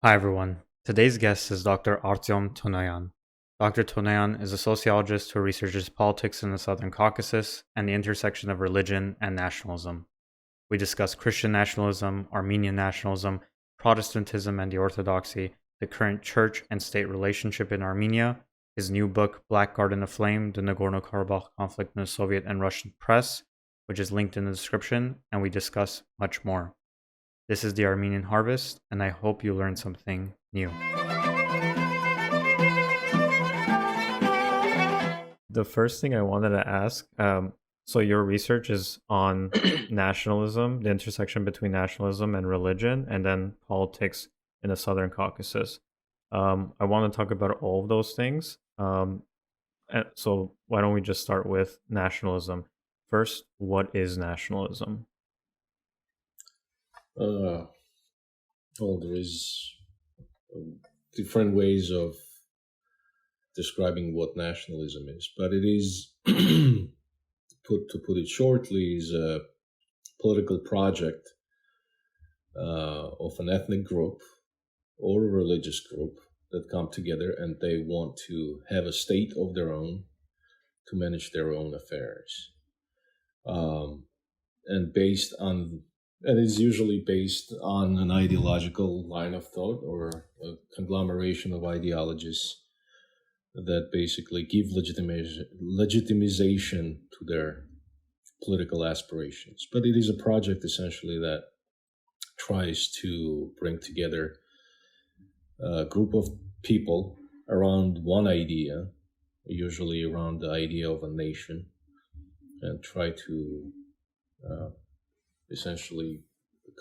Hi everyone. Today's guest is Dr. Artyom Tonoyan. Dr. Tonoyan is a sociologist who researches politics in the Southern Caucasus and the intersection of religion and nationalism. We discuss Christian nationalism, Armenian nationalism, Protestantism and the Orthodoxy, the current church and state relationship in Armenia, his new book, Black Garden Aflame, the Nagorno-Karabakh Conflict in the Soviet and Russian Press, which is linked in the description, and we discuss much more. This is the Armenian Harvest, and I hope you learned something new. The first thing I wanted to ask, so your research is on nationalism, the intersection between nationalism and religion, and then politics in the Southern Caucasus. I want to talk about all of those things. So why don't we just start with nationalism? First, what is nationalism? Uh, well, there is different ways of describing what nationalism is, but it is, to put it shortly, is a political project of an ethnic group or a religious group that come together and they want to have a state of their own to manage their own affairs. And it's usually based on an ideological line of thought or a conglomeration of ideologies that basically give legitimization to their political aspirations. But it is a project essentially that tries to bring together a group of people around one idea, usually around the idea of a nation, and try to essentially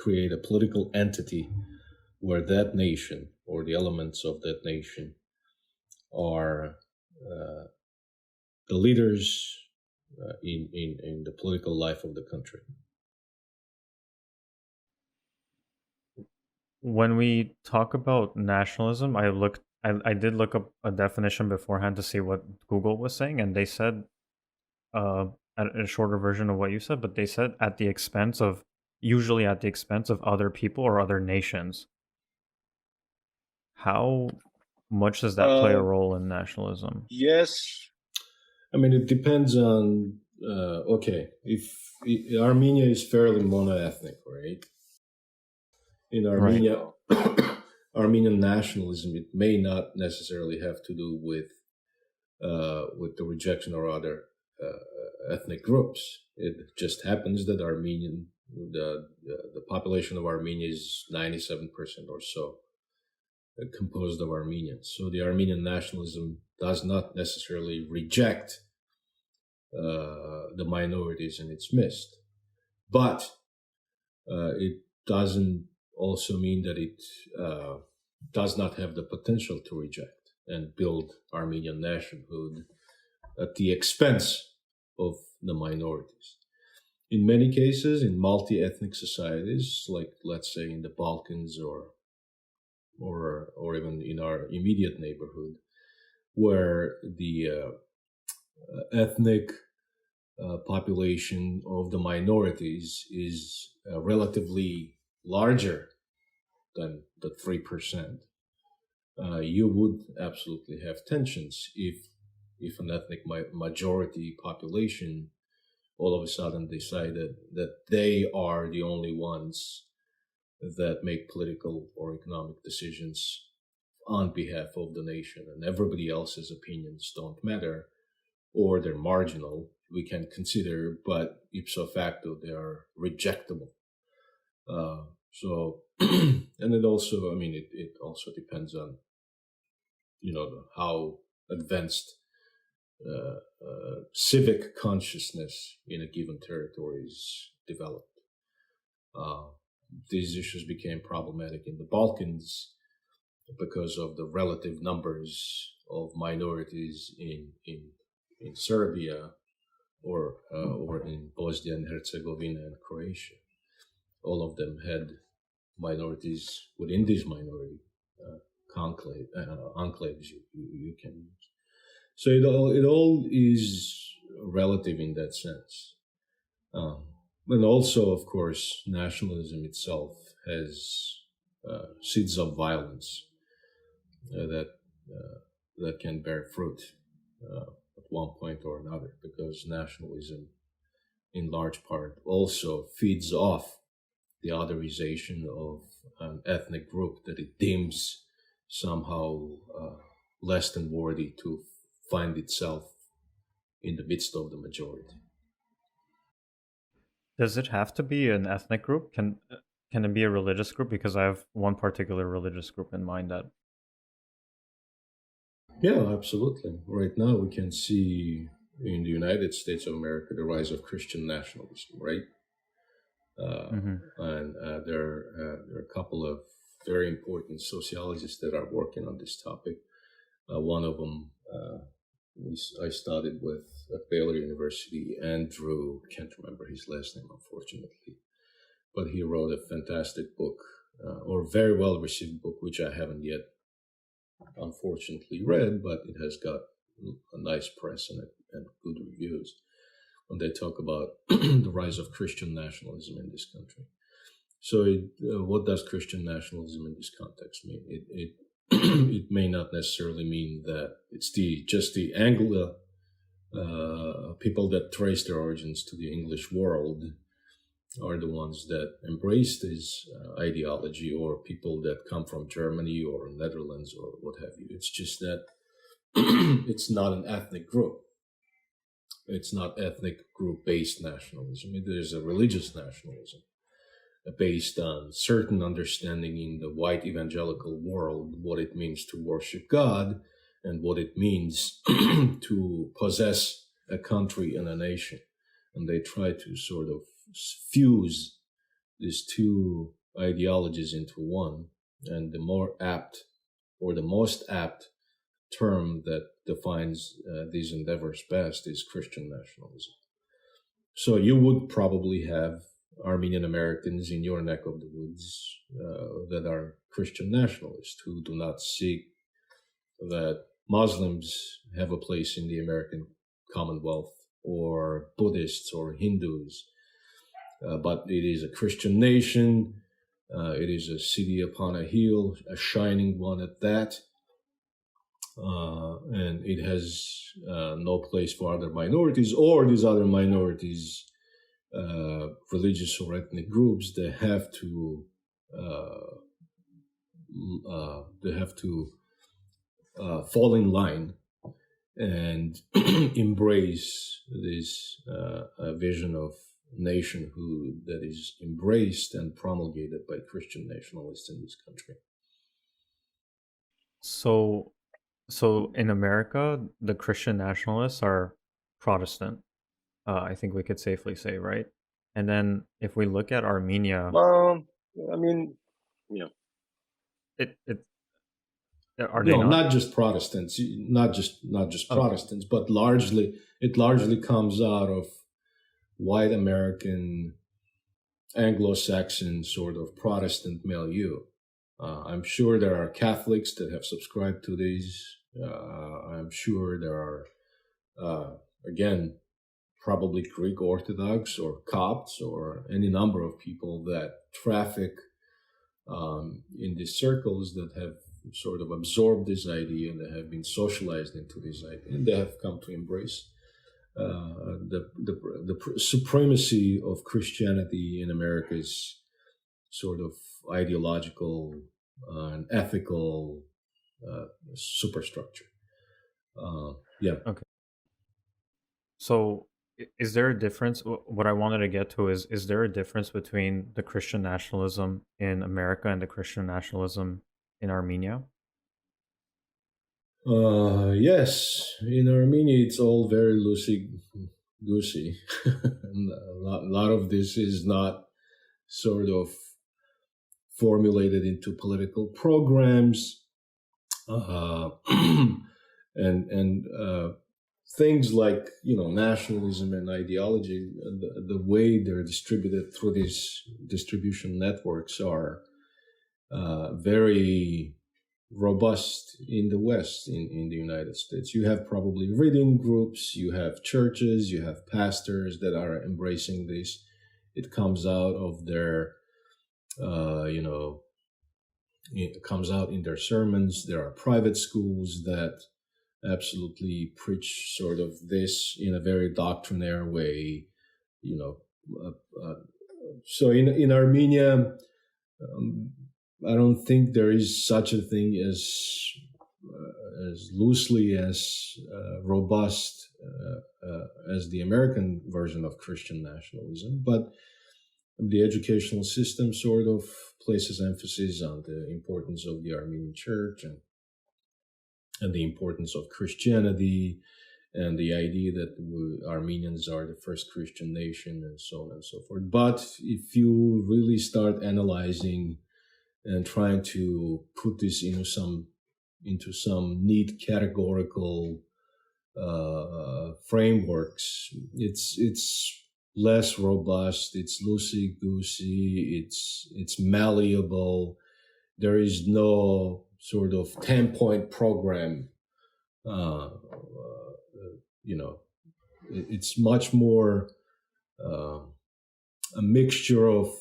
create a political entity where that nation or the elements of that nation are the leaders in the political life of the country. When we talk about nationalism, I did look up a definition beforehand to see what Google was saying, and they said a shorter version of what you said, but they said usually at the expense of other people or other nations. How much does that play a role in nationalism? Yes. I mean, it depends on, if Armenia is fairly monoethnic, right? In Armenia, right. Armenian nationalism, it may not necessarily have to do with the rejection of other ethnic groups. It just happens that the population of Armenia is 97% or so composed of Armenians. So the Armenian nationalism does not necessarily reject the minorities in its midst, but it doesn't also mean that it does not have the potential to reject and build Armenian nationhood at the expense of the minorities. In many cases, in multi-ethnic societies, like let's say in the Balkans or even in our immediate neighborhood, where the ethnic population of the minorities is relatively larger than the 3%, you would absolutely have tensions if an ethnic majority population all of a sudden decided that they are the only ones that make political or economic decisions on behalf of the nation and everybody else's opinions don't matter or they're marginal, we can consider, but ipso facto they are rejectable. And it also, it also depends on, how advanced civic consciousness in a given territory is developed. These issues became problematic in the Balkans because of the relative numbers of minorities in Serbia or in Bosnia and Herzegovina and Croatia. All of them had minorities within these minority enclaves you can use. So it all is relative in that sense. And also, of course, nationalism itself has seeds of violence that can bear fruit at one point or another, because nationalism, in large part, also feeds off the otherization of an ethnic group that it deems somehow less than worthy to find itself in the midst of the majority. Does it have to be an ethnic group? Can it be a religious group? Because I have one particular religious group in mind that. Yeah, absolutely. Right now, we can see in the United States of America the rise of Christian nationalism, right? And there are a couple of very important sociologists that are working on this topic. One of them I studied with at Baylor University, Andrew, can't remember his last name, unfortunately, but he wrote a fantastic book, or very well received book, which I haven't yet, unfortunately, read, but it has got a nice press and good reviews. When they talk about the rise of Christian nationalism in this country. So, what does Christian nationalism in this context mean? It may not necessarily mean that it's just the Anglo people that trace their origins to the English world are the ones that embrace this ideology, or people that come from Germany or Netherlands or what have you. It's just that it's not an ethnic group. It's not ethnic group-based nationalism. It is a religious nationalism based on certain understanding in the white evangelical world, what it means to worship God and what it means to possess a country and a nation. And they try to sort of fuse these two ideologies into one. And the more apt, or the most apt term that defines these endeavors best is Christian nationalism. So you would probably have Armenian Americans in your neck of the woods that are Christian nationalists, who do not seek that Muslims have a place in the American Commonwealth, or Buddhists or Hindus, but it is a Christian nation. It is a city upon a hill, a shining one at that. And it has no place for other minorities, or these other minorities, religious or ethnic groups. They have to fall in line and embrace this vision of nationhood that is embraced and promulgated by Christian nationalists in this country. So in America, the Christian nationalists are Protestant. I think we could safely say, right? And then if we look at Armenia, I mean, yeah. Are they not? Not just Protestants, not just Protestants, but it largely comes out of white American, Anglo-Saxon sort of Protestant milieu. I'm sure there are Catholics that have subscribed to these. I'm sure there are, again, probably Greek Orthodox or Copts or any number of people that traffic in these circles that have sort of absorbed this idea and they have been socialized into this idea, and they have come to embrace the supremacy of Christianity in America's sort of ideological and ethical superstructure. Yeah. Okay. So is there a difference? What I wanted to get to is there a difference between the Christian nationalism in America and the Christian nationalism in Armenia? Yes. In Armenia, it's all very loosey-goosey. A lot of this is not sort of formulated into political programs. And things like, nationalism and ideology, the way they're distributed through these distribution networks are very robust in the West, in the United States. You have probably reading groups, you have churches, you have pastors that are embracing this. It comes out of their, it comes out in their sermons. There are private schools that absolutely preach sort of this in a very doctrinaire way, you know. So in Armenia, I don't think there is such a thing as loosely as robust as the American version of Christian nationalism, but the educational system sort of places emphasis on the importance of the Armenian church and the importance of Christianity and the idea that Armenians are the first Christian nation and so on and so forth. But if you really start analyzing and trying to put this into some neat categorical frameworks, it's less robust, it's loosey-goosey, it's malleable. There is no sort of 10-point program. It's much more a mixture of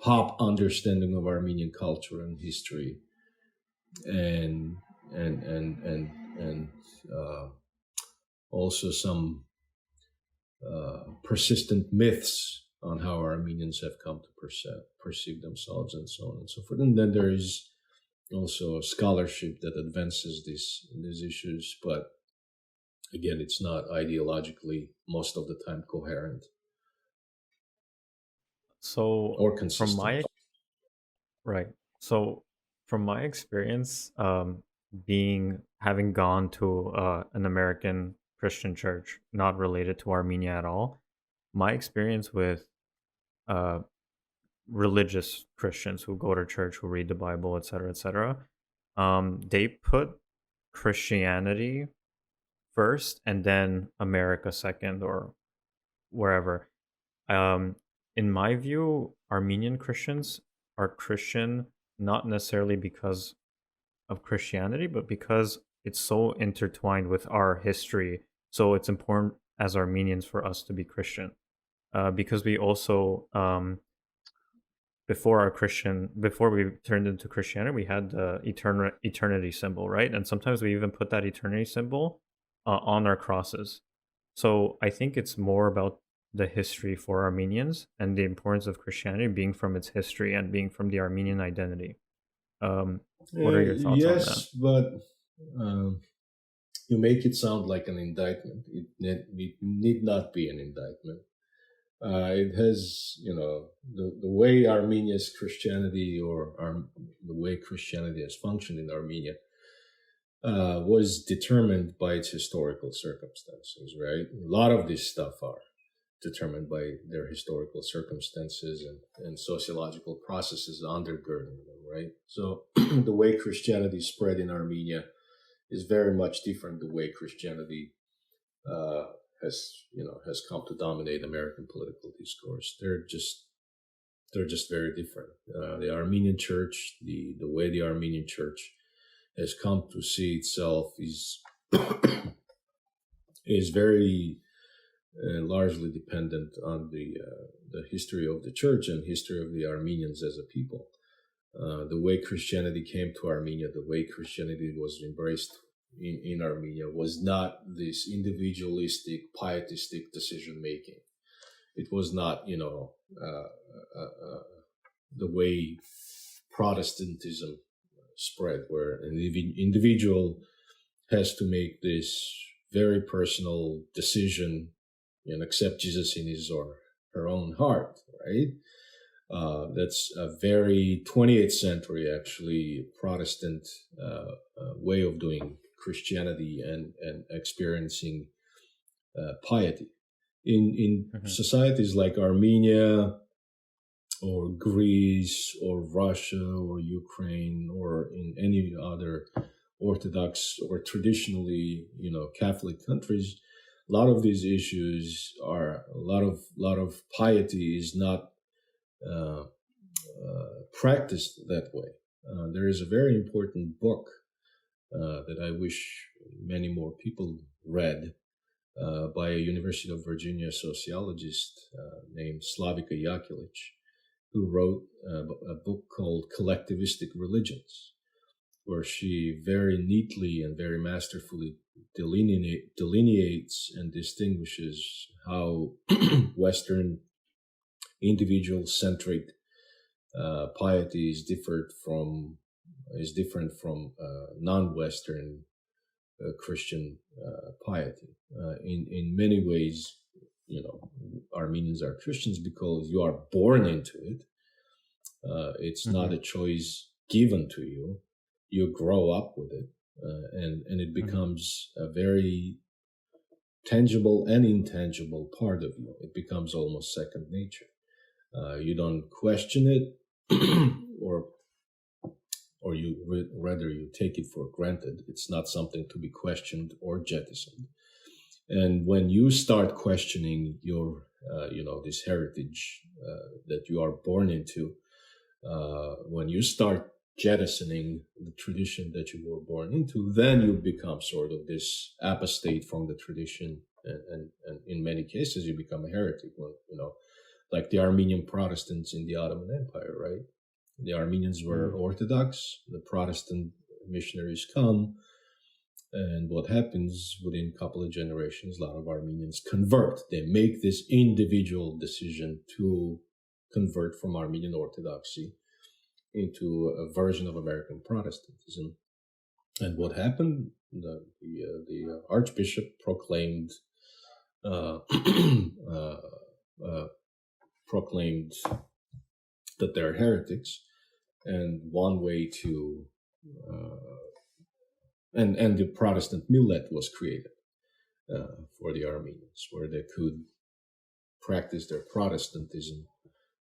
pop understanding of Armenian culture and history, and also some persistent myths on how Armenians have come to perceive themselves and so on and so forth. And then there is also scholarship that advances these issues, but again, it's not ideologically most of the time coherent So or consistent. from my experience, having gone to an American Christian church not related to Armenia at all, my experience with uh, religious Christians who go to church, who read the Bible, etc., they put Christianity first and then America second, or wherever. In my view, Armenian Christians are Christian not necessarily because of Christianity, but because it's so intertwined with our history. So it's important as Armenians for us to be Christian, because we also before we turned into Christianity, we had the eternity symbol, right? And sometimes we even put that eternity symbol on our crosses. So I think it's more about the history for Armenians and the importance of Christianity being from its history and being from the Armenian identity. What are your thoughts on that? Yes, but you make it sound like an indictment. It need not be an indictment. It has, the way Armenia's Christianity the way Christianity has functioned in Armenia was determined by its historical circumstances, right? A lot of this stuff are determined by their historical circumstances and sociological processes undergirding them, right? So the way Christianity spread in Armenia is very much different the way Christianity has come to dominate American political discourse. They're just very different. The Armenian church, the way the Armenian church has come to see itself is very largely dependent on the history of the church and history of the Armenians as a people. The way Christianity came to Armenia, the way Christianity was embraced in Armenia was not this individualistic, pietistic decision making. It was not, the way Protestantism spread, where an individual has to make this very personal decision and accept Jesus in his or her own heart, right? That's a very 20th century, actually, Protestant way of doing Christianity and experiencing piety. In societies like Armenia or Greece or Russia or Ukraine or in any other Orthodox or traditionally, Catholic countries, a lot of these issues are a lot of piety is not practiced that way. There is a very important book that I wish many more people read by a University of Virginia sociologist named Slavika Yakilich, who wrote a book called Collectivistic Religions, where she very neatly and very masterfully delineates and distinguishes how Western individual-centric piety is different from non-Western Christian piety. In many ways, Armenians are Christians because you are born into it. It's not a choice given to you. You grow up with it, and it becomes a very tangible and intangible part of you. It becomes almost second nature. You don't question it, or rather you take it for granted. It's not something to be questioned or jettisoned. And when you start questioning your, this heritage that you are born into, when you start jettisoning the tradition that you were born into, then you become sort of this apostate from the tradition, and in many cases you become a heretic. Like the Armenian Protestants in the Ottoman Empire, right? The Armenians were Orthodox. The Protestant missionaries come, and what happens within a couple of generations, a lot of Armenians convert. They make this individual decision to convert from Armenian Orthodoxy into a version of American Protestantism. And what happened? The Archbishop proclaimed that they're heretics, and one way to and the Protestant millet was created for the Armenians, where they could practice their Protestantism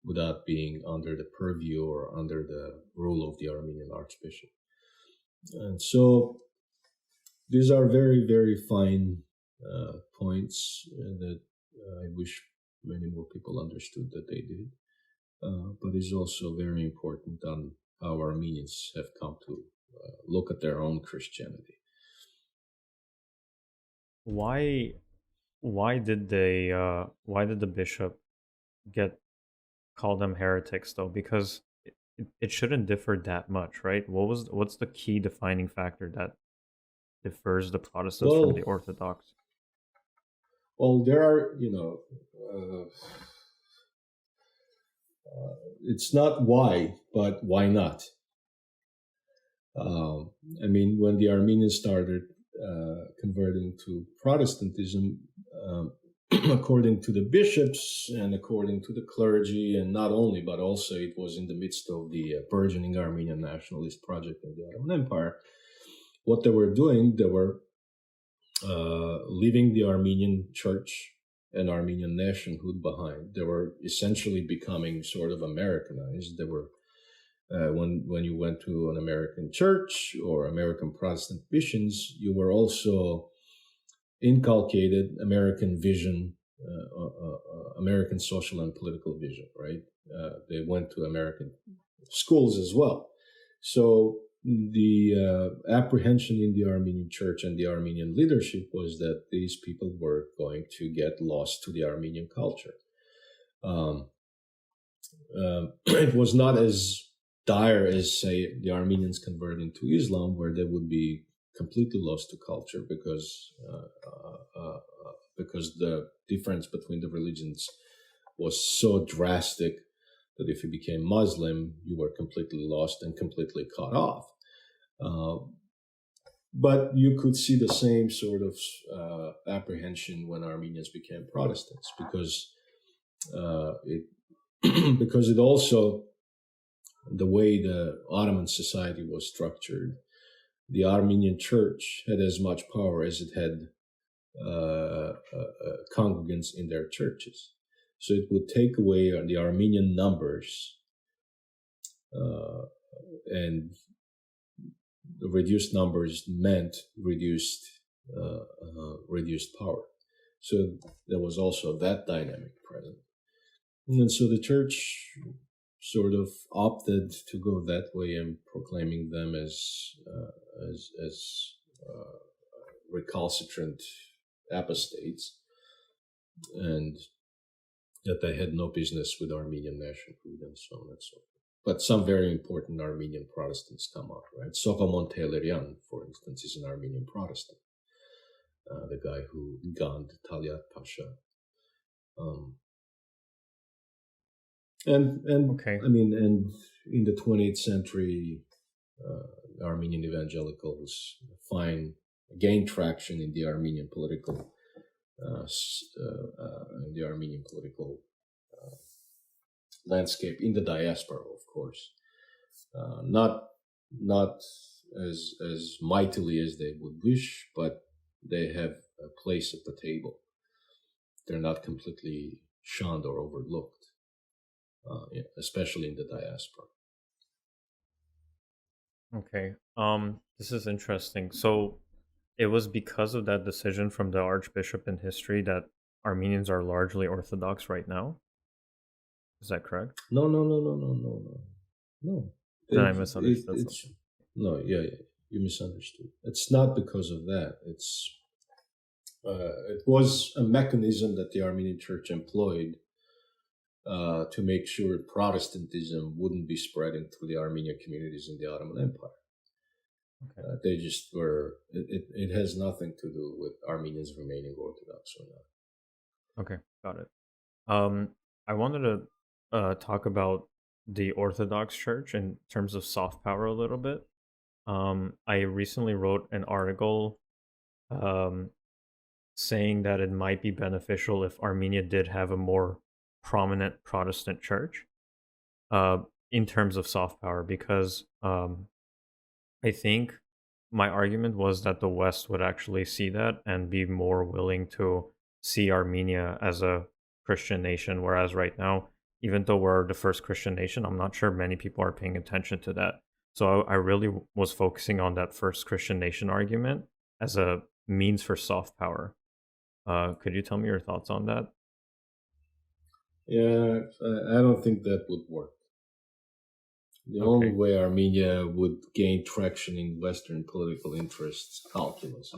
without being under the purview or under the rule of the Armenian Archbishop. And so these are very, very fine points that I wish many more people understood that they did. But it's also very important on how Armenians have come to look at their own Christianity. Why did the bishop call them heretics though? Because it shouldn't differ that much, right? What's the key defining factor that differs the Protestants from the Orthodox? Well, there are, it's not why, but why not? When the Armenians started converting to Protestantism, according to the bishops and according to the clergy, and not only, but also it was in the midst of the burgeoning Armenian nationalist project in the Ottoman Empire. What they were doing, they were leaving the Armenian church and Armenian nationhood behind. They were essentially becoming sort of Americanized. They were when you went to an American church or American Protestant missions, you were also inculcated American vision, American social and political vision, right? They went to American schools as well. So the apprehension in the Armenian church and the Armenian leadership was that these people were going to get lost to the Armenian culture. It was not as dire as, say, the Armenians converting to Islam, where they would be completely lost to culture because the difference between the religions was so drastic that if you became Muslim, you were completely lost and completely cut off. But you could see the same sort of apprehension when Armenians became Protestants, because it also, the way the Ottoman society was structured, the Armenian church had as much power as it had congregants in their churches. So it would take away the Armenian numbers, and the reduced numbers meant reduced power. So there was also that dynamic present. And so the church sort of opted to go that way and proclaiming them as recalcitrant apostates. And that they had no business with Armenian nationhood and so on and so forth. But some very important Armenian Protestants come out, right? Soghomon Tehlerian, for instance, is an Armenian Protestant, the guy who gunned Talyat Pasha. Okay. I mean, and in the 20th century, Armenian evangelicals gained traction in the Armenian political landscape in the diaspora, of course, not as mightily as they would wish, but they have a place at the table. They're not completely shunned or overlooked, especially in the diaspora. Okay. This is interesting. So it was because of that decision from the Archbishop in history that Armenians are largely Orthodox right now. Is that correct? No. Then I misunderstood something. No, yeah, you misunderstood. It's not because of that. It was a mechanism that the Armenian Church employed to make sure Protestantism wouldn't be spreading through the Armenian communities in the Ottoman Empire. Okay. They just were. It has nothing to do with Armenians remaining Orthodox or not. Okay, got it. I wanted to talk about the Orthodox Church in terms of soft power a little bit. I recently wrote an article saying that it might be beneficial if Armenia did have a more prominent Protestant church in terms of soft power, because I think my argument was that the West would actually see that and be more willing to see Armenia as a Christian nation, whereas right now, even though we're the first Christian nation, I'm not sure many people are paying attention to that. So I really was focusing on that first Christian nation argument as a means for soft power. Could you tell me your thoughts on that? Yeah, I don't think that would work. The only way Armenia would gain traction in Western political interests, calculus,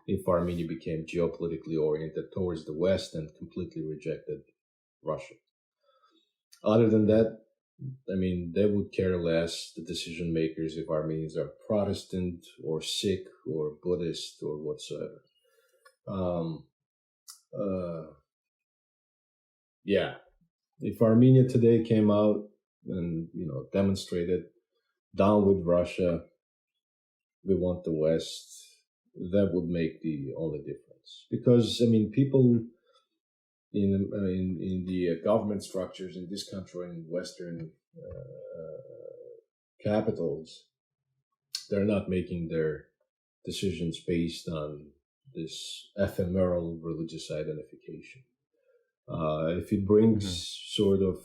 if Armenia became geopolitically oriented towards the West and completely rejected Russia. Other than that, I mean, they would care less, the decision makers, if Armenians are Protestant or Sikh or Buddhist or whatsoever. Yeah, if Armenia today came out and demonstrated, down with Russia, we want the West, that would make the only difference. Because I mean, people in the government structures in this country and Western capitals, they're not making their decisions based on this ephemeral religious identification. If it brings sort of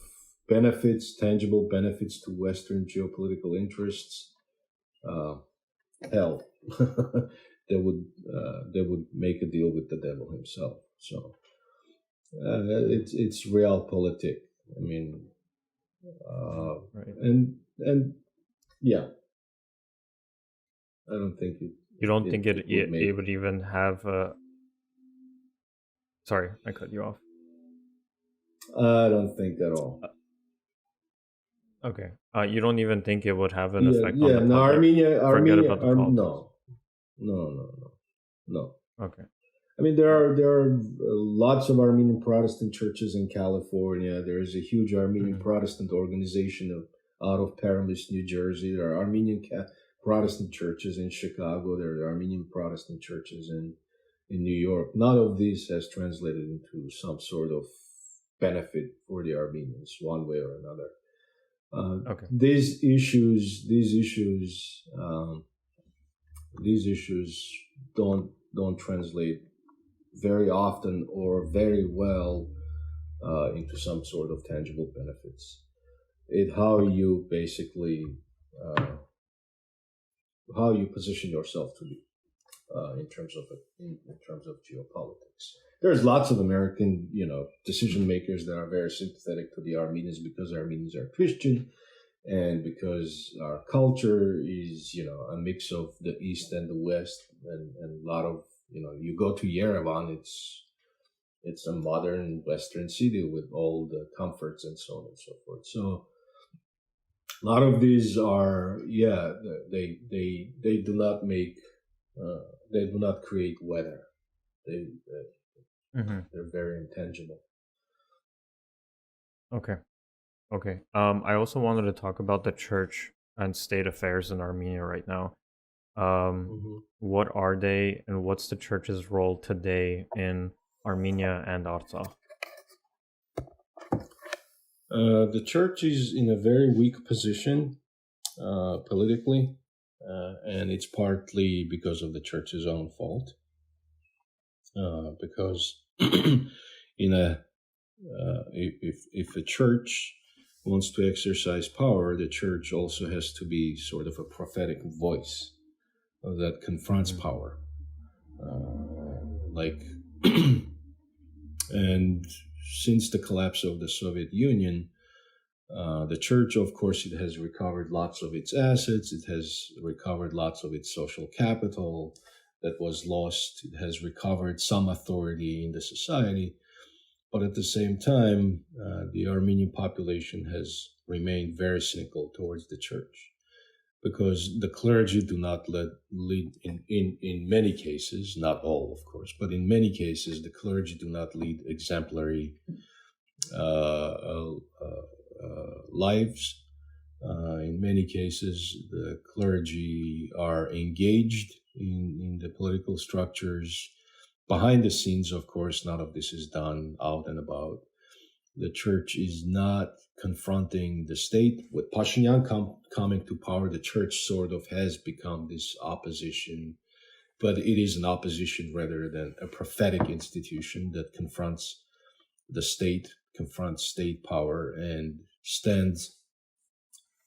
benefits, tangible benefits to Western geopolitical interests, hell, they would make a deal with the devil himself. So it's realpolitik. I mean, right. and yeah, I don't think it. You don't think it would even have a... Sorry, I cut you off. I don't think at all. Okay. You don't even think it would have an effect on the public? No, Armenia, about the politics. No. Okay. I mean, there are lots of Armenian Protestant churches in California. There is a huge Armenian Protestant organization out of Paramus, New Jersey. There are Armenian Protestant churches in Chicago. There are Armenian Protestant churches in New York. None of these has translated into some sort of benefit for the Armenians, one way or another. These issues don't translate very often or very well into some sort of tangible benefits. How you basically how you position yourself to be in terms of geopolitics. There's lots of American decision makers that are very sympathetic to the Armenians because Armenians are Christian, and because our culture is a mix of the East and the West, and a lot of you go to Yerevan, it's it's a modern Western city with all the comforts and so on and so forth. So a lot of these are, yeah, they do not make, they do not create weather. They Mm-hmm. they're very intangible. Okay. Okay. I also wanted to talk about the church and state affairs in Armenia right now. Hmm. What are they, and what's the church's role today in Armenia and Artsakh? The church is in a very weak position politically, and it's partly because of the church's own fault. Because in a if a church wants to exercise power, the church also has to be sort of a prophetic voice that confronts Mm-hmm. power. Like, and since the collapse of the Soviet Union, the church, of course, it has recovered lots of its assets. It has recovered lots of its social capital that was lost. It has recovered some authority in the society. But at the same time, the Armenian population has remained very cynical towards the church because the clergy do not lead in many cases, not all, of course, but in many cases, the clergy do not lead exemplary lives. In many cases, the clergy are engaged in the political structures. Behind the scenes, of course, none of this is done out and about. The church is not confronting the state. With Pashinyan coming to power, the church sort of has become this opposition, but it is an opposition rather than a prophetic institution that confronts the state, confronts state power, and stands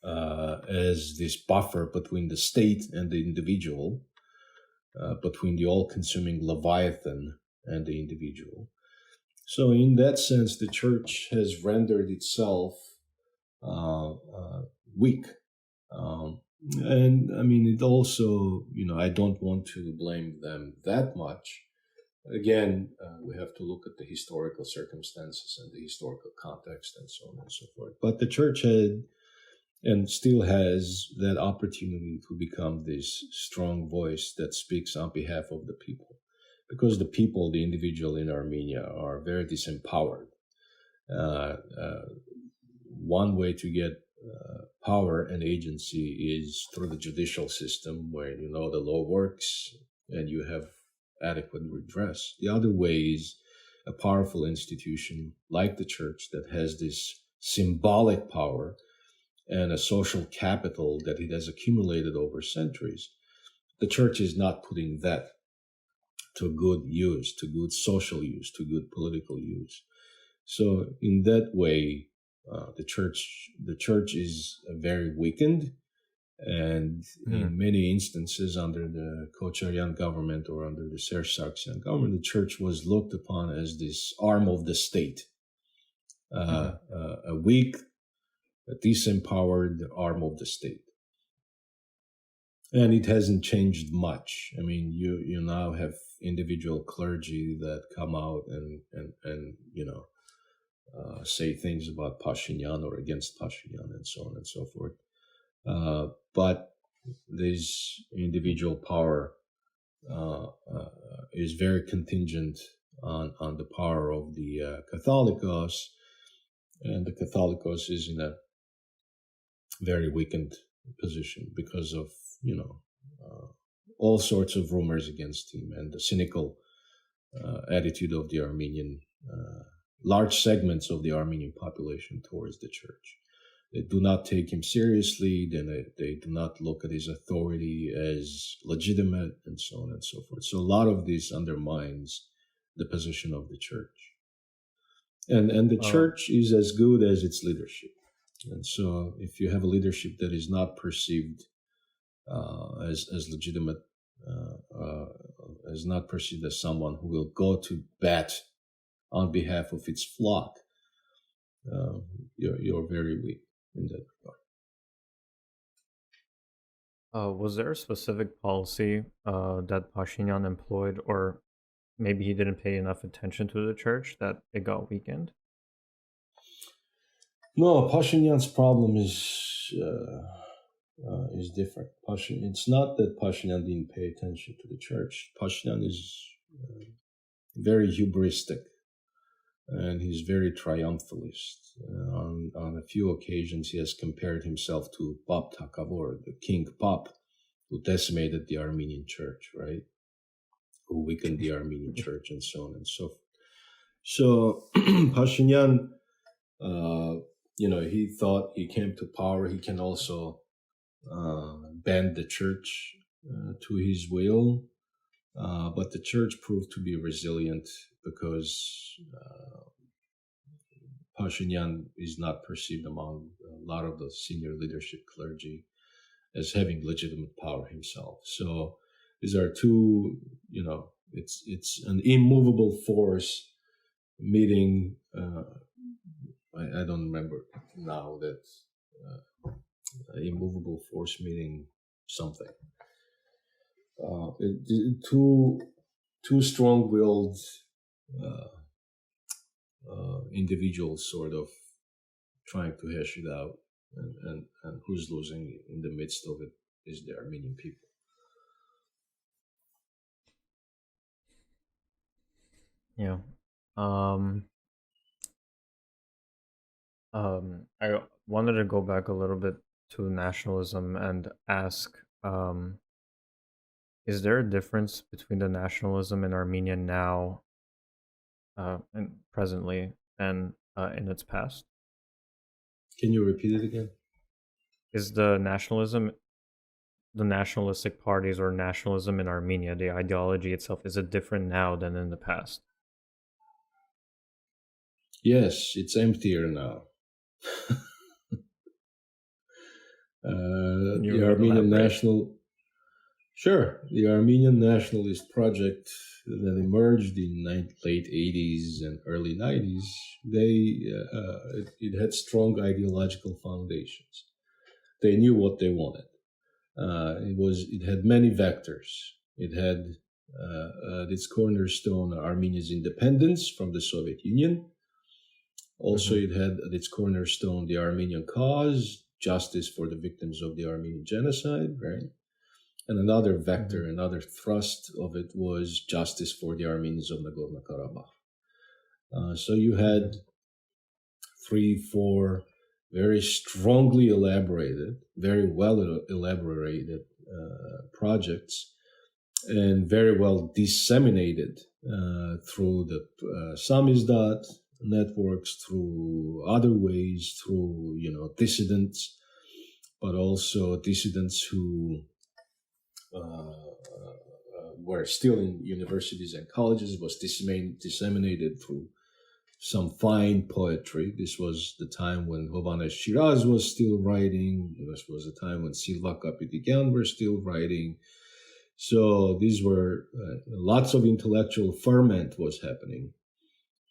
as this buffer between the state and the individual, between the all-consuming Leviathan and the individual. So, in that sense, the church has rendered itself weak. And I mean, it also, I don't want to blame them that much. Again, we have to look at the historical circumstances and the historical context and so on and so forth. But the church had and still has that opportunity to become this strong voice that speaks on behalf of the people. Because the people, the individual in Armenia, are very disempowered. One way to get power and agency is through the judicial system, where the law works and you have adequate redress. The other way is a powerful institution like the church that has this symbolic power and a social capital that it has accumulated over centuries. The church is not putting that to good use, to good social use, to good political use. So in that way, the church is very weakened, and in many instances under the Kocharyan government or under the Serge Sargsyan government, the church was looked upon as this arm of the state, a weak, a disempowered arm of the state. And it hasn't changed much. I mean, you now have individual clergy that come out and say things about Pashinyan or against Pashinyan and so on and so forth. But this individual power is very contingent on the power of the Catholicos, and the Catholicos is in a very weakened position because of all sorts of rumors against him and the cynical attitude of the Armenian large segments of the Armenian population towards the church. They do not take him seriously. They do not look at his authority as legitimate, and so on and so forth. So a lot of this undermines the position of the church. And the church is as good as its leadership. And so if you have a leadership that is not perceived as legitimate, as not perceived as someone who will go to bat on behalf of its flock, you're very weak in that regard. Was there a specific policy that Pashinyan employed, or maybe he didn't pay enough attention to the church that it got weakened? No, Pashinyan's problem is different. It's not that Pashinyan didn't pay attention to the church. Pashinyan is very hubristic, and he's very triumphalist. On a few occasions, he has compared himself to Pap Takabor, the king Pap, who decimated the Armenian church, right? Who weakened the Armenian church, and so on and so forth. So Pashinyan, he thought he came to power. He can also bend the church to his will. But the church proved to be resilient because Pashinyan is not perceived among a lot of the senior leadership clergy as having legitimate power himself. So these are two, it's an immovable force meeting. I don't remember now that immovable force meeting something. Two strong-willed individuals sort of trying to hash it out, and who's losing in the midst of it is the Armenian people. Yeah. I wanted to go back a little bit to nationalism and ask, is there a difference between the nationalism in Armenia now, and presently, and in its past? Can you repeat it again? Is the nationalistic parties or nationalism in Armenia, the ideology itself, is it different now than in the past? Yes, it's emptier now. The Armenian the Armenian nationalist project that emerged in late 80s and early 90s, it had strong ideological foundations. They knew what they wanted. It had many vectors. It had its cornerstone Armenia's independence from the Soviet Union. Also, it had at its cornerstone the Armenian cause, justice for the victims of the Armenian genocide, right? And another vector, another thrust of it was justice for the Armenians of Nagorno-Karabakh. So you had 3-4 very strongly elaborated, very well elaborated projects, and very well disseminated through the samizdat networks, through other ways, through dissidents, but also dissidents who were still in universities and colleges, was disseminated through some fine poetry. This was the time when Hovannes Shiraz was still writing. This was the time when Silva Kapityan were still writing. So these were lots of intellectual ferment was happening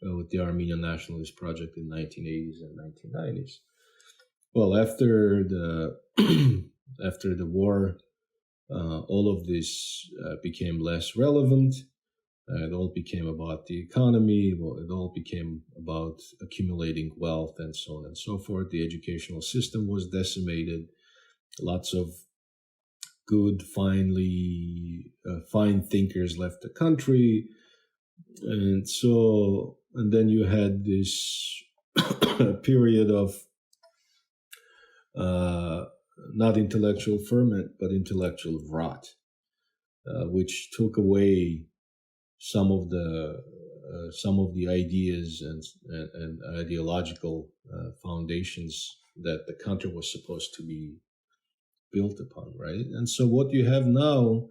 with the Armenian Nationalist Project in 1980s and 1990s. Well, after the war, all of this became less relevant. It all became about the economy. Well, it all became about accumulating wealth and so on and so forth. The educational system was decimated. Lots of good, fine thinkers left the country. And then you had this period of not intellectual ferment, but intellectual rot, which took away some of the ideas and ideological foundations that the country was supposed to be built upon, right? And so what you have now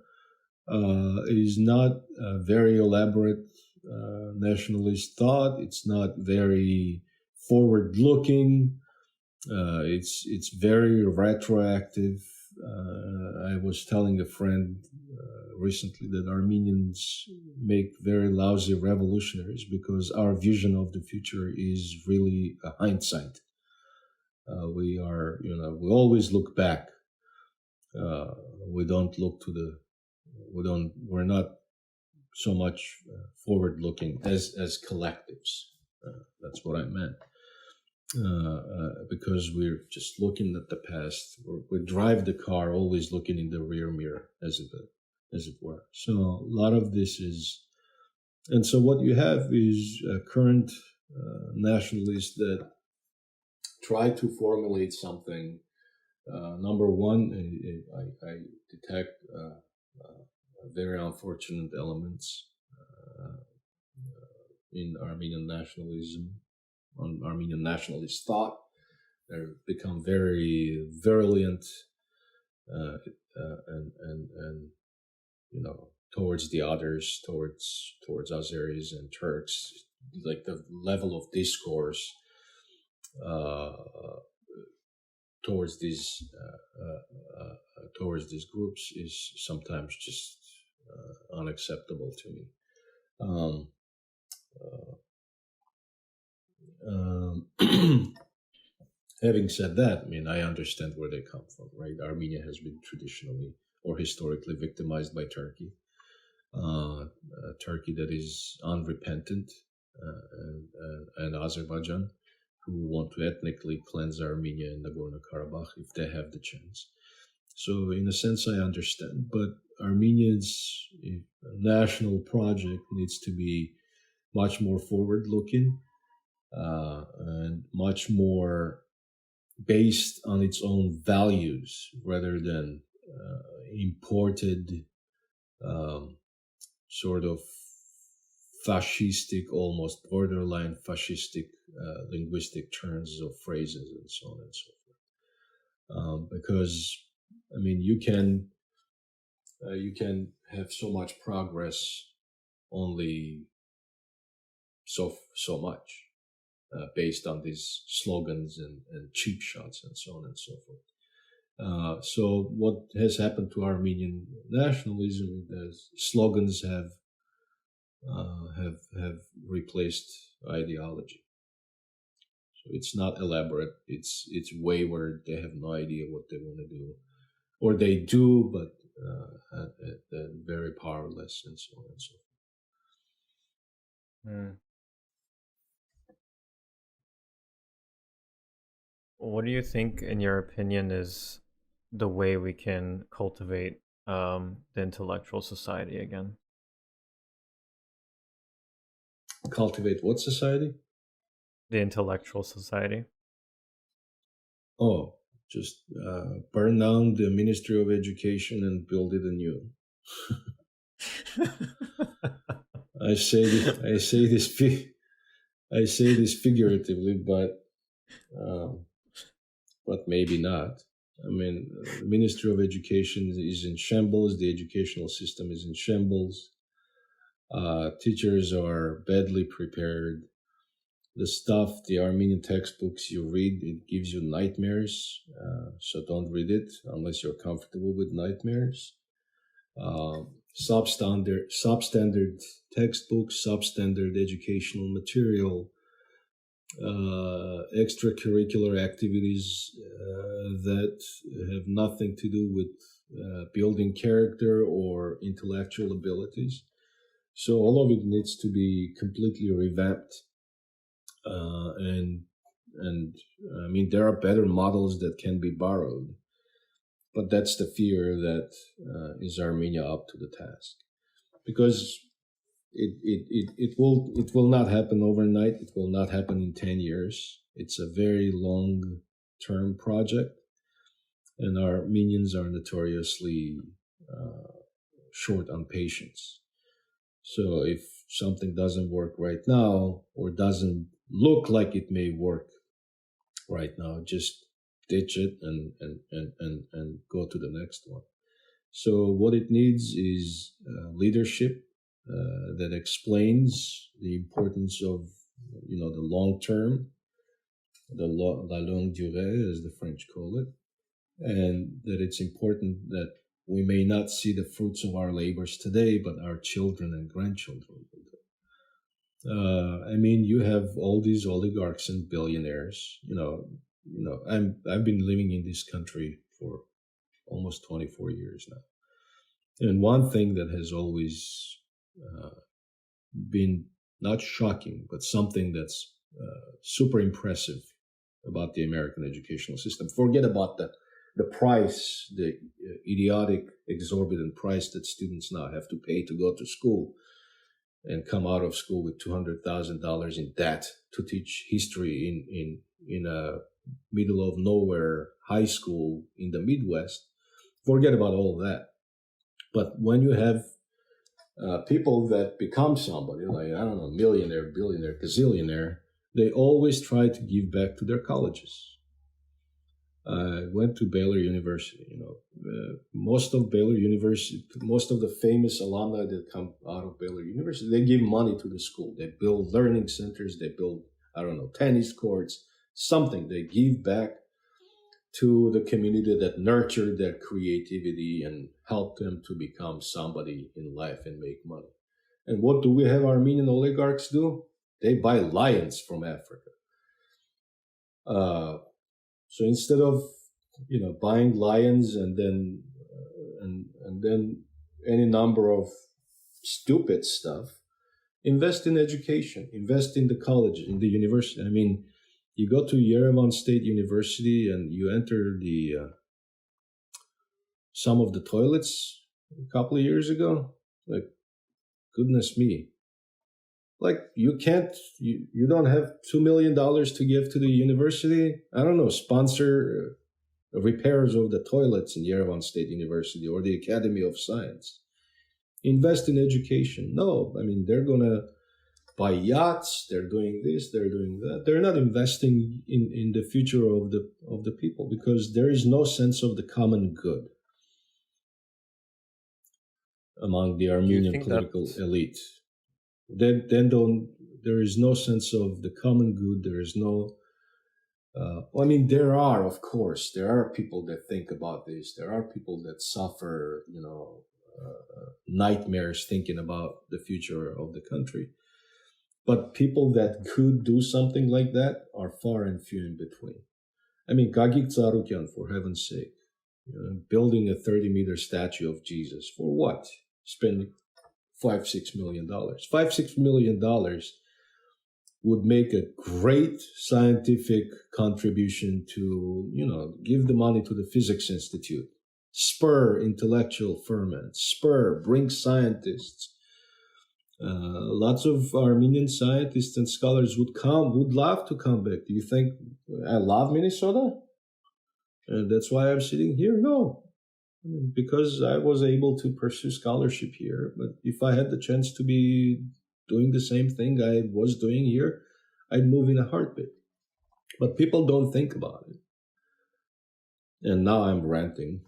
is not a very elaborate nationalist thought. It's not very forward-looking. It's very retroactive. I was telling a friend recently that Armenians make very lousy revolutionaries because our vision of the future is really a hindsight. We always look back. We don't look we're not so much forward-looking as collectives. That's what I meant. Because we're just looking at the past. We drive the car always looking in the rear mirror, as it were. So a lot of this is, and so what you have is current nationalists that try to formulate something. Number one, I detect very unfortunate elements in Armenian nationalism, on Armenian nationalist thought. They've become very virulent and towards the others, towards Azeris and Turks. Like the level of discourse towards these groups is sometimes just unacceptable to me. Having said that, I mean, I understand where they come from, right? Armenia has been traditionally or historically victimized by Turkey. Turkey that is unrepentant, and Azerbaijan, who want to ethnically cleanse Armenia and Nagorno-Karabakh if they have the chance. So in a sense, I understand, but Armenia's national project needs to be much more forward-looking and much more based on its own values rather than imported sort of fascistic, almost borderline fascistic linguistic turns of phrases and so on and so forth. Because, I mean, you can have so much progress only so much based on these slogans and cheap shots and so on and so forth. So what has happened to Armenian nationalism is slogans have replaced ideology. So it's not elaborate. It's wayward. They have no idea what they want to do, or they do, but very powerless and so on and so forth. What do you think, in your opinion, is the way we can cultivate the intellectual society again? Cultivate what society? The intellectual society. Oh, just burn down the Ministry of Education and build it anew. I say this figuratively, but maybe not. I mean, the Ministry of Education is in shambles. The educational system is in shambles. Teachers are badly prepared. The Armenian textbooks you read, it gives you nightmares. So don't read it unless you're comfortable with nightmares. Substandard textbooks, substandard educational material, extracurricular activities that have nothing to do with building character or intellectual abilities. So all of it needs to be completely revamped. And I mean, there are better models that can be borrowed, but that's the fear that is Armenia up to the task, because it will not happen overnight. It will not happen in 10 years. It's a very long-term project, and Armenians are notoriously short on patience. So if something doesn't work right now, or doesn't look like it may work right now, just ditch it and go to the next one. So what it needs is leadership that explains the importance of the long term, la longue durée, as the French call it, and that it's important that we may not see the fruits of our labors today, but our children and grandchildren will do. I mean, you have all these oligarchs and billionaires. I've been living in this country for almost 24 years now, and one thing that has always been not shocking, but something that's super impressive about the American educational system. Forget about the price, the idiotic, exorbitant price that students now have to pay to go to school and come out of school with $200,000 in debt to teach history in a middle of nowhere high school in the Midwest. Forget about all that. But when you have people that become somebody, like, I don't know, millionaire, billionaire, gazillionaire, they always try to give back to their colleges. I went to Baylor University. Most of Baylor University, most of the famous alumni that come out of Baylor University, they give money to the school. They build learning centers. They build, I don't know, tennis courts, something. They give back to the community that nurtured their creativity and helped them to become somebody in life and make money. And what do we have Armenian oligarchs do? They buy lions from Africa. So instead of buying lions and then any number of stupid stuff, invest in education, invest in the college, in the university. I mean, you go to Yerevan State University and you enter some of the toilets a couple of years ago. Like, goodness me. Like, you don't have $2 million to give to the university. I don't know, sponsor repairs of the toilets in Yerevan State University or the Academy of Science. Invest in education. No, I mean, they're going to buy yachts. They're doing this, they're doing that. They're not investing in the future of the people because there is no sense of the common good among the Armenian political elite. There is no sense of the common good. There is no, there are people that think about this. There are people that suffer, nightmares thinking about the future of the country. But people that could do something like that are far and few in between. I mean, Gagik Tsarukyan, for heaven's sake, building a 30-meter statue of Jesus. For what? Spending $5-6 million. $5-6 million would make a great scientific contribution to, give the money to the Physics Institute, spur intellectual ferment, bring scientists. Lots of Armenian scientists and scholars would love to come back. Do you think I love Minnesota? And that's why I'm sitting here? No. Because I was able to pursue scholarship here. But if I had the chance to be doing the same thing I was doing here, I'd move in a heartbeat. But people don't think about it. And now I'm ranting,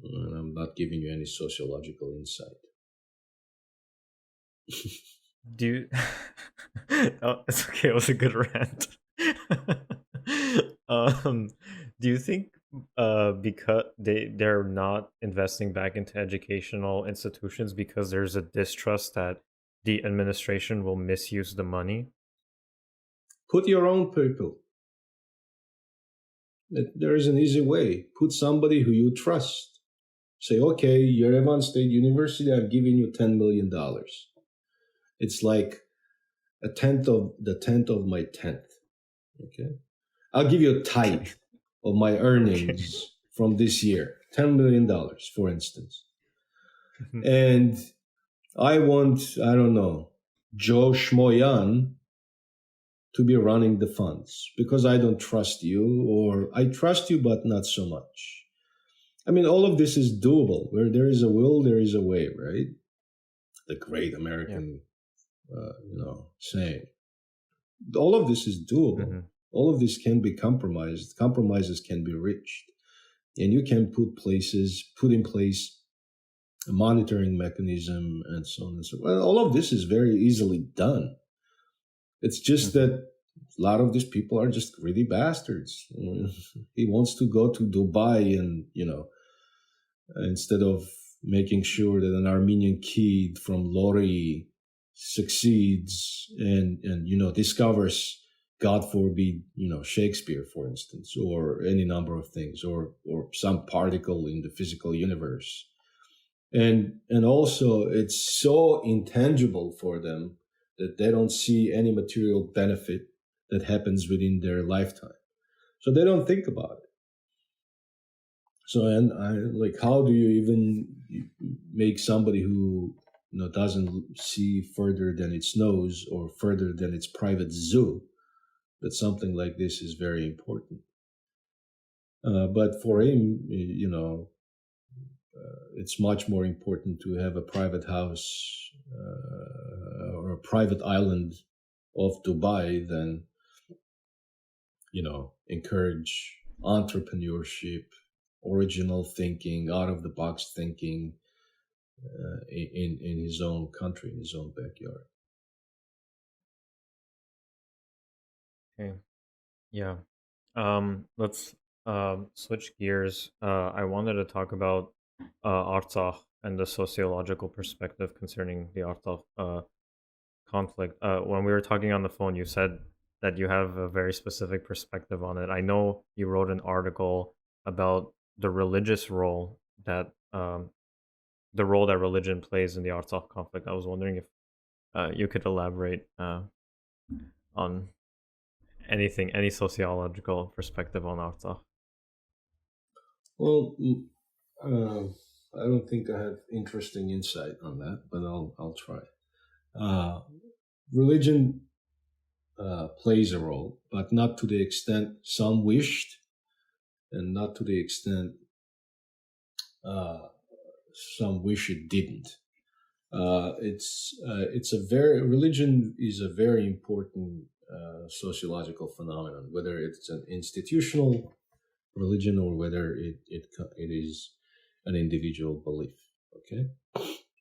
and I'm not giving you any sociological insight. Do you... Oh, it's okay. It was a good rant. Do you think because they're not investing back into educational institutions because there's a distrust that the administration will misuse the money? Put your own people. There is an easy way. Put somebody who you trust. Say, okay, Yerevan State University, I'm giving you $10 million. It's like a tenth of my tenth. Okay, I'll give you a tithe of my earnings from this year, $10 million, for instance. And I want, I don't know, Joe Schmoyan to be running the funds because I don't trust you, or I trust you, but not so much. I mean, all of this is doable. Where there is a will, there is a way, right? The great American saying. All of this is doable. Mm-hmm. All of this can be compromised. Compromises can be reached. And you can put in place a monitoring mechanism and so on and so forth. Well, all of this is very easily done. It's just that a lot of these people are just greedy bastards. He wants to go to Dubai and, instead of making sure that an Armenian kid from Lori succeeds and discovers, God forbid, Shakespeare, for instance, or any number of things, or some particle in the physical universe. and also it's so intangible for them that they don't see any material benefit that happens within their lifetime, so they don't think about it. So, and I like, how do you even make somebody who doesn't see further than its nose or further than its private zoo, that something like this is very important. But for him, it's much more important to have a private house or a private island of Dubai than, encourage entrepreneurship, original thinking, out of the box thinking in his own country, in his own backyard. Okay. Yeah. Let's switch gears. I wanted to talk about Artsakh and the sociological perspective concerning the Artsakh conflict. When we were talking on the phone, you said that you have a very specific perspective on it. I know you wrote an article about the religious role that religion plays in the Artsakh conflict. I was wondering if you could elaborate on anything, any sociological perspective on Artsakh. Well, I don't think I have interesting insight on that, but I'll try. Religion plays a role, but not to the extent some wished, and not to the extent some wish it didn't. Religion is a very important sociological phenomenon, whether it's an institutional religion or whether it is an individual belief. Okay,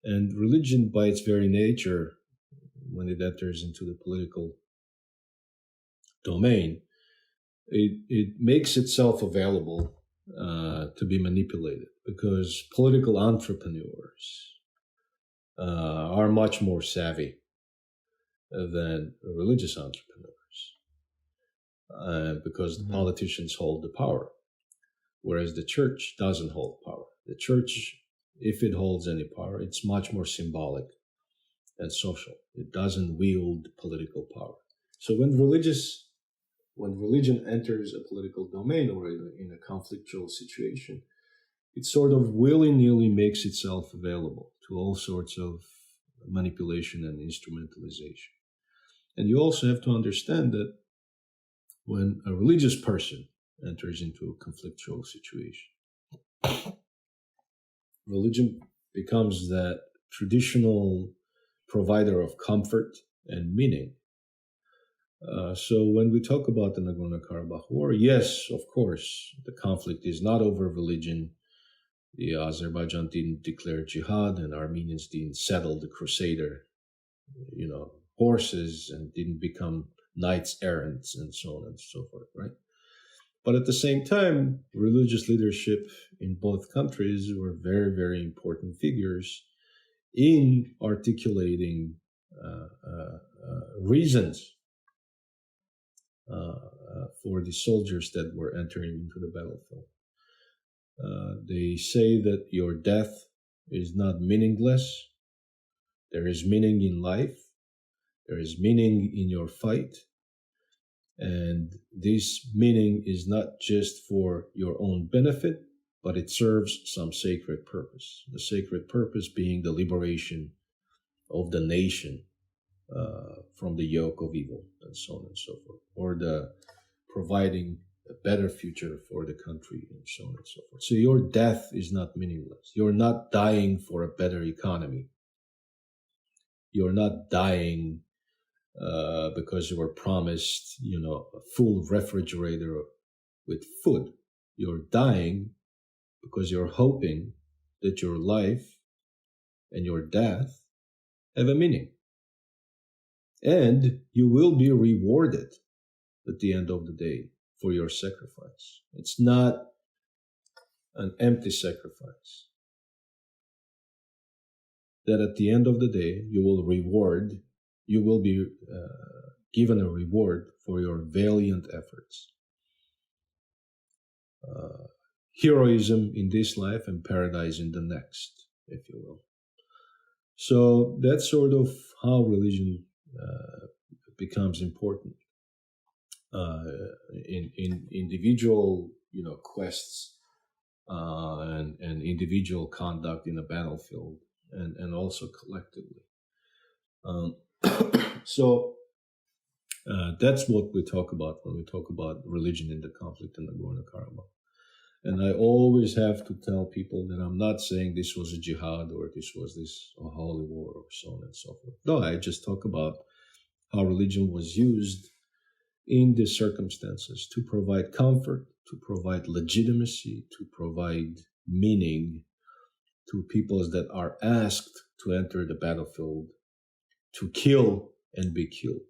and religion, by its very nature, when it enters into the political domain, it makes itself available to be manipulated, because political entrepreneurs are much more savvy than religious entrepreneurs, because the politicians hold the power, whereas the church doesn't hold power. The church, if it holds any power, it's much more symbolic and social. It doesn't wield political power. So when religion enters a political domain or in a conflictual situation, it sort of willy-nilly makes itself available to all sorts of manipulation and instrumentalization. And you also have to understand that when a religious person enters into a conflictual situation, religion becomes that traditional provider of comfort and meaning. So when we talk about the Nagorno-Karabakh war, yes, of course, the conflict is not over religion. The Azerbaijan didn't declare jihad, and Armenians didn't settle the crusader, horses, and didn't become knights errants and so on and so forth, right? But at the same time, religious leadership in both countries were very, very important figures in articulating reasons for the soldiers that were entering into the battlefield. They say that your death is not meaningless. There is meaning in life. There is meaning in your fight. And this meaning is not just for your own benefit, but it serves some sacred purpose. The sacred purpose being the liberation of the nation from the yoke of evil, and so on and so forth, or the providing a better future for the country, and so on and so forth. So your death is not meaningless. You're not dying for a better economy. You're not dying because you were promised, a full refrigerator with food. You're dying because you're hoping that your life and your death have a meaning. And you will be rewarded at the end of the day for your sacrifice. It's not an empty sacrifice. That at the end of the day, you will be given a reward for your valiant efforts. Heroism in this life and paradise in the next. if you will. So that's sort of how religion becomes important in individual, quests and individual conduct in a battlefield, and also collectively. So that's what we talk about when we talk about religion in the conflict in Nagorno-Karabakh. And I always have to tell people that I'm not saying this was a jihad or this was a holy war or so on and so forth. No, I just talk about how religion was used in these circumstances to provide comfort, to provide legitimacy, to provide meaning to peoples that are asked to enter the battlefield to kill and be killed.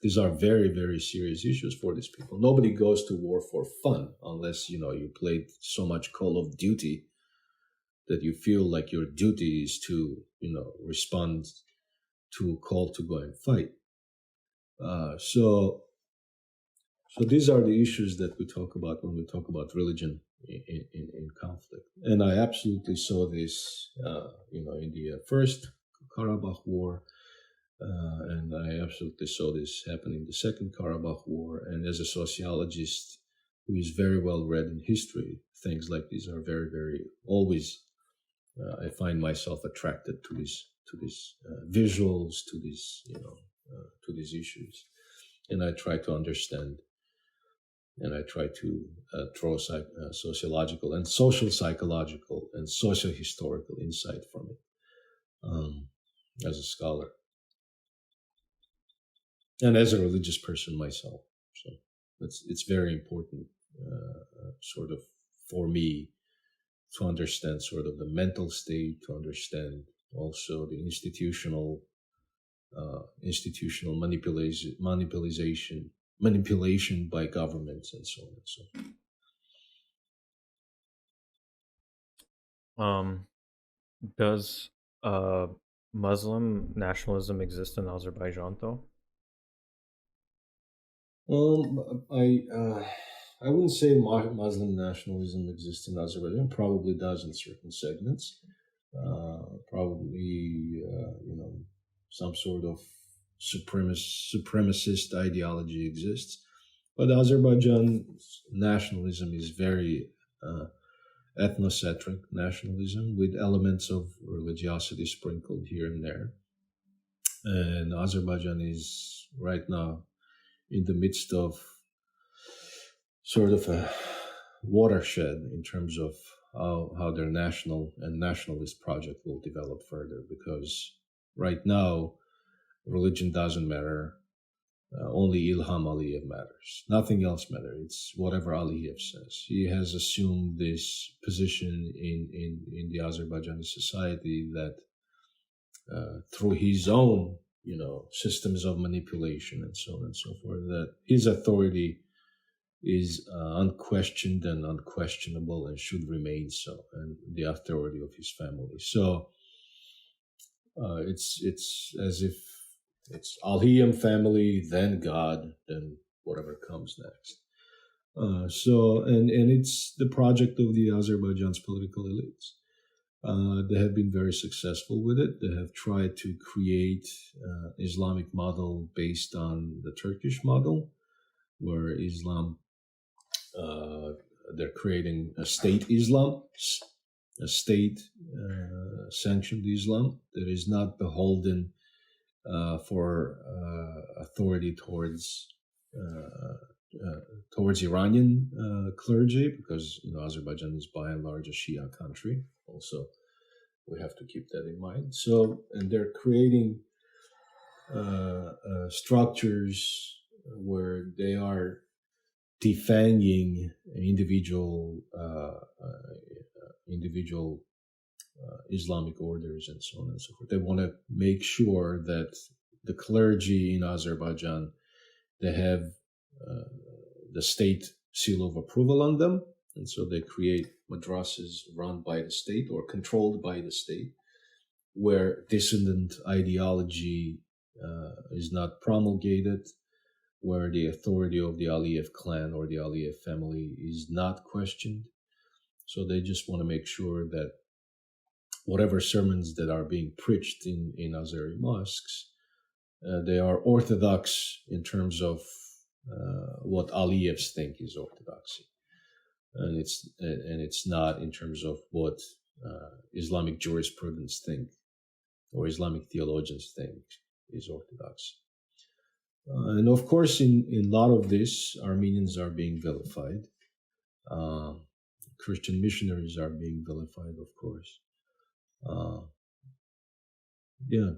These are very, very serious issues for these people. Nobody goes to war for fun unless, you played so much Call of Duty that you feel like your duty is to, respond to a call to go and fight. So these are the issues that we talk about when we talk about religion in conflict. And I absolutely saw this, in the first Karabakh War. And I absolutely saw this happen in the Second Karabakh War. And as a sociologist who is very well read in history, things like these are very, very always. I find myself attracted to these visuals, to these to these issues, and I try to understand, and I try to draw sociological and social psychological and socio-historical insight from it as a scholar. And as a religious person myself, so it's very important, sort of for me, to understand sort of the mental state, to understand also the institutional manipulation by governments, and so on and so forth. Does Muslim nationalism exist in Azerbaijan, though? I wouldn't say Muslim nationalism exists in Azerbaijan. Probably does in certain segments. Probably, some sort of supremacist ideology exists. But Azerbaijan's nationalism is very ethnocentric nationalism with elements of religiosity sprinkled here and there. And Azerbaijan is right now in the midst of sort of a watershed in terms of how their national and nationalist project will develop further, because right now religion doesn't matter. Only Ilham Aliyev matters. Nothing else matters. It's whatever Aliyev says. He has assumed this position in the Azerbaijani society that through his own systems of manipulation and so on and so forth, that his authority is unquestioned and unquestionable and should remain so, and the authority of his family. So it's as if it's Aliyev family, then God, then whatever comes next. And it's the project of the Azerbaijan's political elites. They have been very successful with it. They have tried to create Islamic model based on the Turkish model, where Islam, they're creating a state Islam, a state sanctioned Islam that is not beholden for authority towards Iranian clergy, because Azerbaijan is by and large a Shia country. Also, we have to keep that in mind. So, and they're creating structures where they are defanging individual Islamic orders and so on and so forth. They want to make sure that the clergy in Azerbaijan, they have the state seal of approval on them, and so they create madrasas run by the state or controlled by the state, where dissident ideology is not promulgated, where the authority of the Aliyev clan or the Aliyev family is not questioned. So they just want to make sure that whatever sermons that are being preached in Azeri mosques, they are orthodox in terms of what Aliyevs think is orthodoxy, and it's not in terms of what Islamic jurisprudence think or Islamic theologians think is orthodoxy. And of course, in a lot of this, Armenians are being vilified. Christian missionaries are being vilified, of course.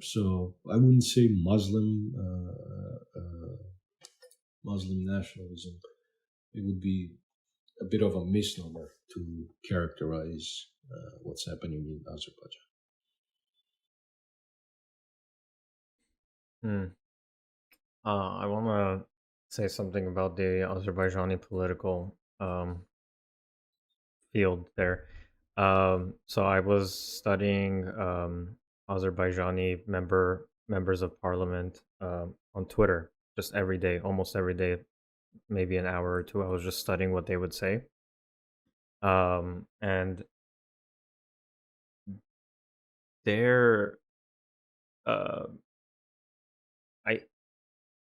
So I wouldn't say Muslim nationalism. It would be a bit of a misnomer to characterize what's happening in Azerbaijan. I want to say something about the Azerbaijani political field there. So I was studying Azerbaijani members of parliament on Twitter just every day, almost every day, maybe an hour or two. I was just studying what they would say, and they're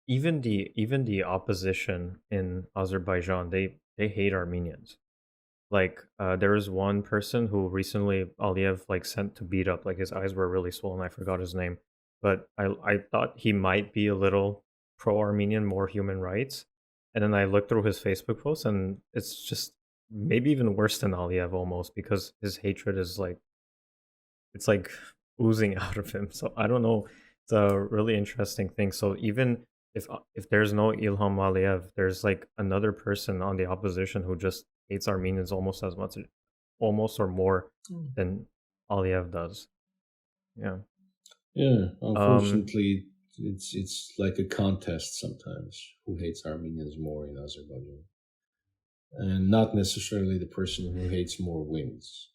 even the opposition in Azerbaijan, they hate Armenians. Like there was one person who recently Aliyev like sent to beat up, like his eyes were really swollen. I forgot his name, but I thought he might be a little pro-Armenian, more human rights. And then I looked through his Facebook posts, and it's just maybe even worse than Aliyev almost, because his hatred is like, it's like oozing out of him. So I don't know. It's a really interesting thing. So even if there's no Ilham Aliyev, there's like another person on the opposition who just hates Armenians almost as much, almost or more than Aliyev does. Yeah. Unfortunately, it's like a contest sometimes. Who hates Armenians more in Azerbaijan, and not necessarily the person who hates more wins.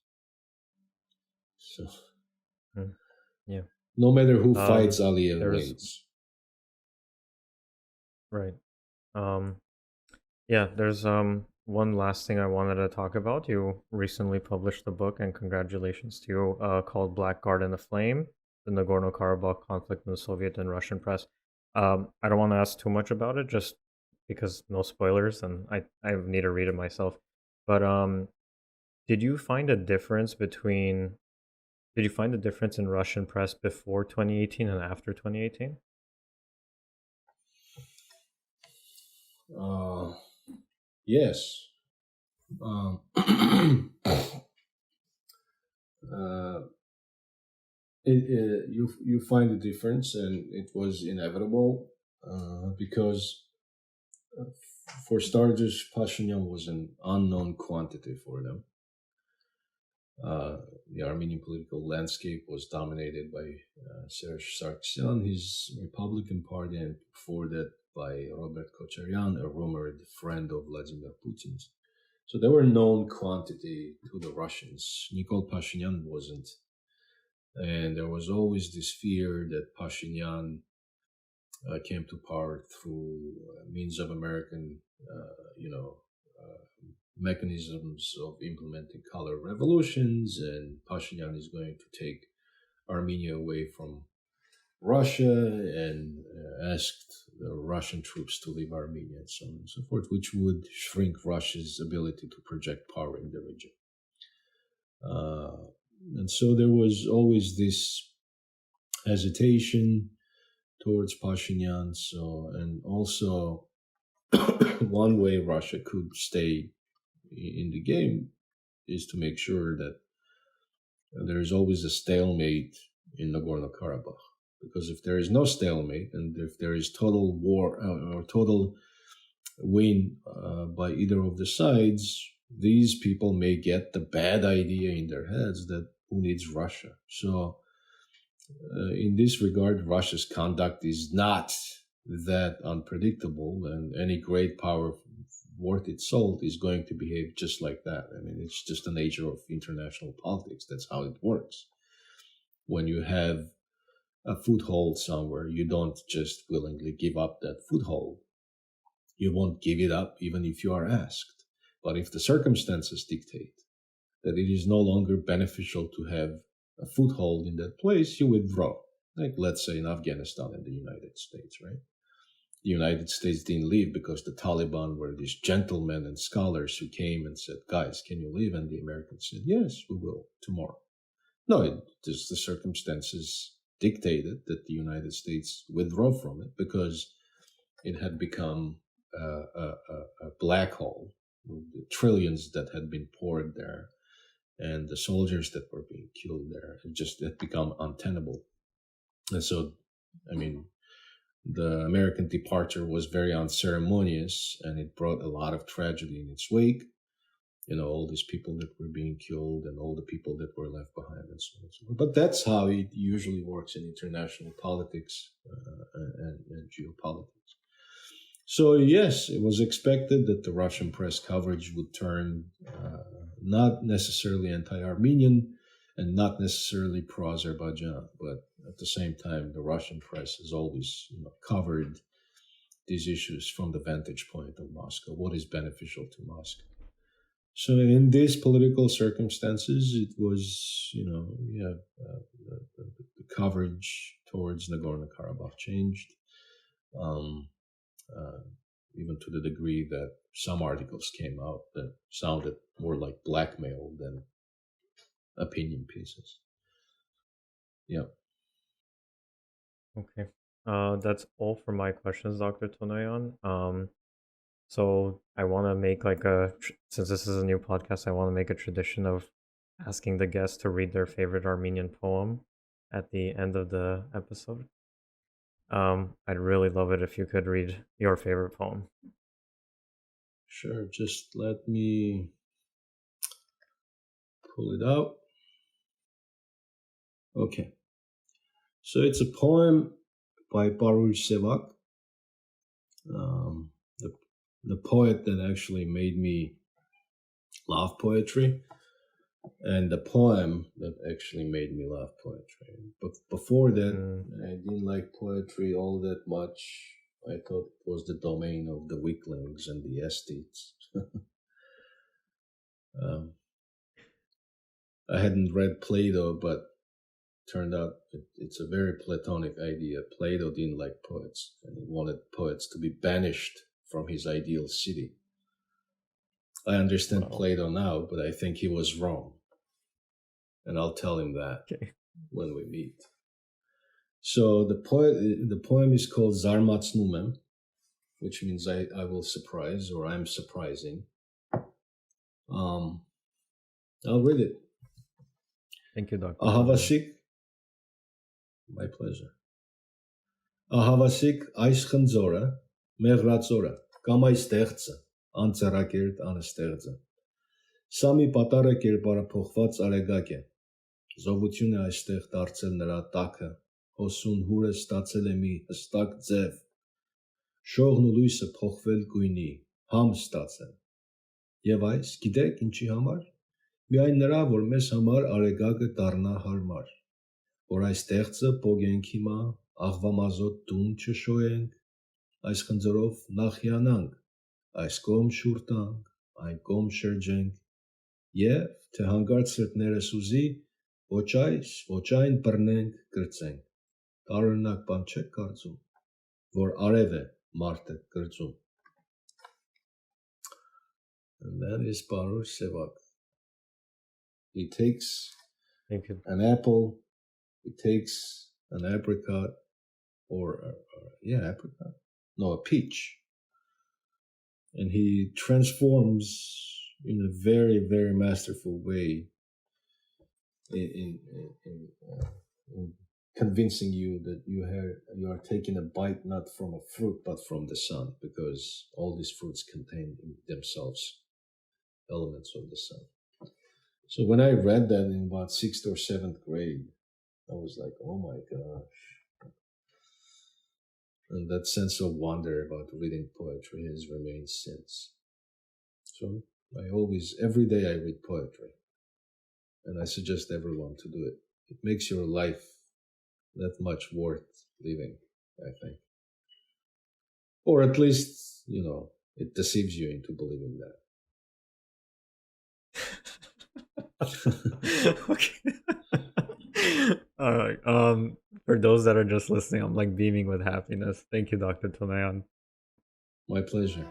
So, yeah. No matter who fights, Aliyev wins. Right. Yeah. There's one last thing I wanted to talk about. You recently published a book, and congratulations to you, called Garden Aflame, the Nagorno-Karabakh Conflict in the Soviet and Russian Press. I don't want to ask too much about it, just because no spoilers, and I need to read it myself. But did you find a difference in Russian press before 2018 and after 2018? Yes. You find a difference, and it was inevitable because, for starters, Pashinyan was an unknown quantity for them. The Armenian political landscape was dominated by Serge Sargsyan, his Republican Party, and before that by Robert Kocharyan, a rumored friend of Vladimir Putin's. So they were known quantity to the Russians. Nikol Pashinyan wasn't. And there was always this fear that Pashinyan came to power through means of American, mechanisms of implementing color revolutions, and Pashinyan is going to take Armenia away from Russia and asked the Russian troops to leave Armenia and so on and so forth, which would shrink Russia's ability to project power in the region. And so there was always this hesitation towards Pashinyan. So, and also one way Russia could stay in the game is to make sure that there is always a stalemate in Nagorno-Karabakh. Because if there is no stalemate, and if there is total war or total win by either of the sides, these people may get the bad idea in their heads that who needs Russia. So in this regard, Russia's conduct is not that unpredictable, and any great power worth its salt is going to behave just like that. I mean, it's just the nature of international politics. That's how it works. When you have a foothold somewhere, you don't just willingly give up that foothold. You won't give it up even if you are asked. But if the circumstances dictate that it is no longer beneficial to have a foothold in that place, you withdraw. Like, let's say in Afghanistan and the United States, right? The United States didn't leave because the Taliban were these gentlemen and scholars who came and said, guys, can you leave? And the Americans said, yes, we will tomorrow. No, just the circumstances dictated that the United States withdraw from it because it had become a black hole. The trillions that had been poured there and the soldiers that were being killed there, it had become untenable. And so, I mean, the American departure was very unceremonious and it brought a lot of tragedy in its wake. You know, all these people that were being killed and all the people that were left behind and so on and so forth. But that's how it usually works in international politics and geopolitics. So, yes, it was expected that the Russian press coverage would turn not necessarily anti-Armenian and not necessarily pro-Azerbaijan, but at the same time, the Russian press has always covered these issues from the vantage point of Moscow, what is beneficial to Moscow. So in these political circumstances, it was, the coverage towards Nagorno-Karabakh changed, even to the degree that some articles came out that sounded more like blackmail than opinion pieces. Yeah. Okay. That's all for my questions, Dr. Tonoyan. So I want to make since this is a new podcast, I want to make a tradition of asking the guests to read their favorite Armenian poem at the end of the episode. I'd really love it if you could read your favorite poem. Sure, just let me pull it out. Okay. So it's a poem by Parul Sevak, the poet that actually made me love poetry, and the poem that actually made me love poetry. But before that, I didn't like poetry all that much. I thought it was the domain of the weaklings and the aesthetes. I hadn't read Plato, but turned out it's a very Platonic idea. Plato didn't like poets, and he wanted poets to be banished from his ideal city. I understand Plato now, but I think he was wrong. And I'll tell him that when we meet. So the poem is called Zarmatsnumem, which means I will surprise, or I'm surprising. I'll read it. Thank you, Dr. Ahavasik. My pleasure. Ahavasիկ այս խնձորը, մեղրածորը, կամ այս տեղծը, անծառակերտ անստեղծը։ Սա մի պատարը կերպարափոխված արեգակ է։ Զովությունը այստեղ դարձել նրա տակը, հոսուն հուրը ստացել է մի հստակ ձև։ Շողն ու լույսը փոխվել գույնի, համ ստացել։ Եվ այս գիտեք ինչի համար։ Միայն նրա, որ մեզ համար արեգակը դառնա հարմար, որ այս տեղծը պոգենք հիմա, աղվամազոտ տուն չշոյենք, այս խնձորով նախ հիանանք, այս կողմ շուռ տանք, այն կողմ շրջենք, եւ թե հանկարծ սրտներս ուզի, ոչ այս, ոչ այն բռնենք, կրծենք, տարօրինակ բան չեք կարծում, որ արև է մարդը կրծում. And that is Parul Sevak. He takes an apple, he takes an apricot, apricot? No, a peach. And he transforms in a very, very masterful way in convincing you that you are taking a bite not from a fruit but from the sun, because all these fruits contain in themselves elements of the sun. So when I read that in about 6th or 7th grade, I was like, oh my gosh. And that sense of wonder about reading poetry has remained since. So every day I read poetry. And I suggest everyone to do it. It makes your life that much worth living, I think. Or at least, it deceives you into believing that. Okay. All right. For those that are just listening, I'm like beaming with happiness. Thank you, Dr. Tonayan. My pleasure.